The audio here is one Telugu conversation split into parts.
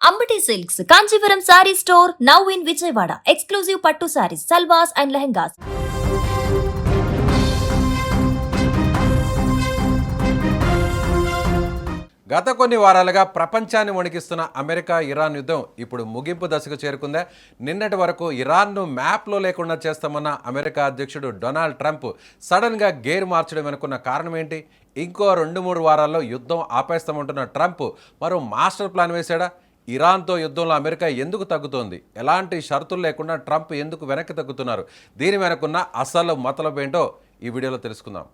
Ambati Silks, Kanchipuram Saree Store, now in Vijayawada. Exclusive Pattu Sarees, Salwas and Lehengas. గత కొన్ని వారాలుగా ప్రపంచాన్ని వణికిస్తున్న అమెరికా ఇరాన్ యుద్ధం ఇప్పుడు ముగింపు దశకు చేరుకుందా. నిన్నటి వరకు ఇరాన్ను మ్యాప్లో లేకుండా చేస్తామన్న అమెరికా అధ్యక్షుడు డొనాల్డ్ ట్రంప్ సడన్గా గేర్ మార్చడం అనుకున్న కారణం ఏంటి? ఇంకో 2-3 వారాల్లో యుద్ధం ఆపేస్తామంటున్న ట్రంప్ మరో మాస్టర్ ప్లాన్ వేశాడా? ఇరాన్తో యుద్ధంలో అమెరికా ఎందుకు తగ్గుతోంది? ఎలాంటి షరతులు లేకుండా ట్రంప్ ఎందుకు వెనక్కి తగ్గుతున్నారు? దీని వెనకున్న అసలు మతలబు ఏంటో ఈ వీడియోలో తెలుసుకుందాం.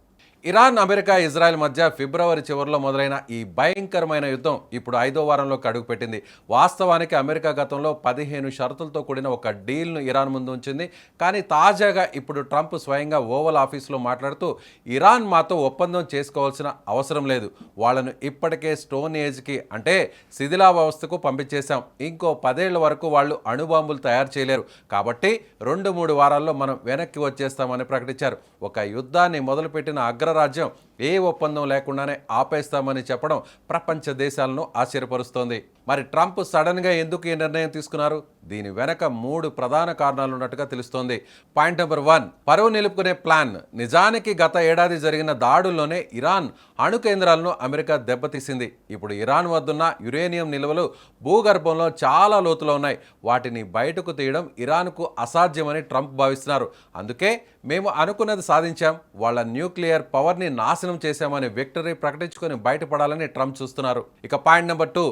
ఇరాన్, అమెరికా, ఇజ్రాయెల్ మధ్య ఫిబ్రవరి చివరిలో మొదలైన ఈ భయంకరమైన యుద్ధం ఇప్పుడు 5వ వారంలోకి అడుగుపెట్టింది. వాస్తవానికి అమెరికా గతంలో 15 షరతులతో కూడిన ఒక డీల్ను ఇరాన్ ముందు ఉంచింది. కానీ తాజాగా ఇప్పుడు ట్రంప్ స్వయంగా ఓవల్ ఆఫీస్లో మాట్లాడుతూ ఇరాన్ మాతో ఒప్పందం చేసుకోవాల్సిన అవసరం లేదు, వాళ్ళను ఇప్పటికే స్టోన్ ఏజ్కి అంటే శిథిలావస్థకు పంపించేశాం, ఇంకో 10 ఏళ్ల వరకు వాళ్ళు అణుబాంబులు తయారు చేయలేరు, కాబట్టి 2-3 వారాల్లో మనం వెనక్కి వచ్చేస్తామని ప్రకటించారు. ఒక యుద్ధాన్ని మొదలుపెట్టిన అగ్రరాజ్యం ఏ ఒప్పందం లేకుండానే ఆపేస్తామని చెప్పడం ప్రపంచ దేశాలను ఆశ్చర్యపరుస్తోంది. మరి ట్రంప్ సడన్గా ఎందుకు ఈ నిర్ణయం తీసుకున్నారు? దీని వెనక 3 ప్రధాన కారణాలు ఉన్నట్టుగా తెలుస్తోంది. పాయింట్ నెంబర్ 1, పరువు నిలుపుకునే ప్లాన్. నిజానికి గత ఏడాది జరిగిన దాడుల్లోనే ఇరాన్ అణు కేంద్రాలను అమెరికా దెబ్బతీసింది. ఇప్పుడు ఇరాన్ వద్దున్న యురేనియం నిల్వలు భూగర్భంలో చాలా లోతులో ఉన్నాయి. వాటిని బయటకు తీయడం ఇరాన్కు అసాధ్యమని ట్రంప్ భావిస్తున్నారు. అందుకే మేము అనుకున్నది సాధించాం, వాళ్ళ న్యూక్లియర్ పవర్ని నాశనం చేశామని విక్టరీ ప్రకటించుకొని బయటపడాలని ట్రంప్ చూస్తున్నారు. ఇక పాయింట్ నెంబర్ 2,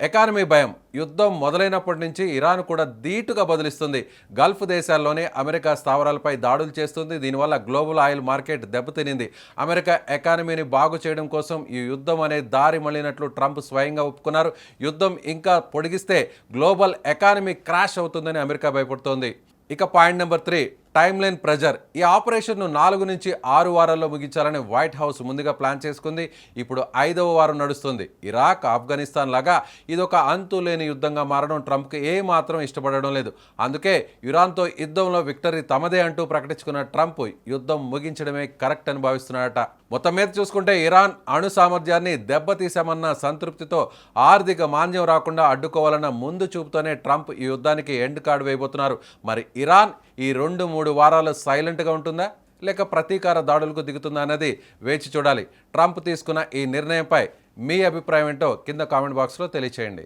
ఎకానమీ భయం. యుద్ధం మొదలైనప్పటి నుంచి ఇరాన్ కూడా ధీటుగా బదులిస్తుంది. గల్ఫ్ దేశాల్లోనే అమెరికా స్థావరాలపై దాడులు చేస్తుంది. దీనివల్ల గ్లోబల్ ఆయిల్ మార్కెట్ దెబ్బతినింది. అమెరికా ఎకానమీని బాగు చేయడం కోసం ఈ యుద్ధం అనే దారి మళ్ళినట్లు ట్రంప్ స్వయంగా ఒప్పుకున్నారు. యుద్ధం ఇంకా పొడిగిస్తే గ్లోబల్ ఎకానమీ క్రాష్ అవుతుందని అమెరికా భయపడుతోంది. ఇక point number 3, time line pressure. ఈ ఆపరేషన్ను 4 నుంచి 6 వారాల్లో ముగించాలని వైట్ హౌస్ ముందుగా ప్లాన్ చేసుకుంది. ఇప్పుడు 5వ వారం నడుస్తుంది. ఇరాక్, ఆఫ్ఘనిస్తాన్ లాగా ఇదొక అంతులేని యుద్ధంగా మారడం ట్రంప్కి ఏమాత్రం ఇష్టపడడం లేదు. అందుకే ఇరాన్తో యుద్ధంలో విక్టరీ తమదే అంటూ ప్రకటించుకున్న ట్రంప్ యుద్ధం ముగించడమే కరెక్ట్ అని భావిస్తున్నాడట. మొత్తం మీద చూసుకుంటే ఇరాన్ అణు సామర్థ్యాన్ని దెబ్బతీశామన్న సంతృప్తితో ఆర్థిక మాంద్యం రాకుండా అడ్డుకోవాలన్న ముందు చూపుతోనే ట్రంప్ ఈ యుద్ధానికి ఎండ్ కార్డు వేయబోతున్నారు. మరి ఇరాన్ ఈ 2-3 వారాలు సైలెంట్గా ఉంటుందా, లేక ప్రతీకార దాడులకు దిగుతుందా అన్నది వేచి చూడాలి. ట్రంప్ తీసుకున్న ఈ నిర్ణయంపై మీ అభిప్రాయం ఏంటో కింద కామెంట్ బాక్స్లో తెలియచేయండి.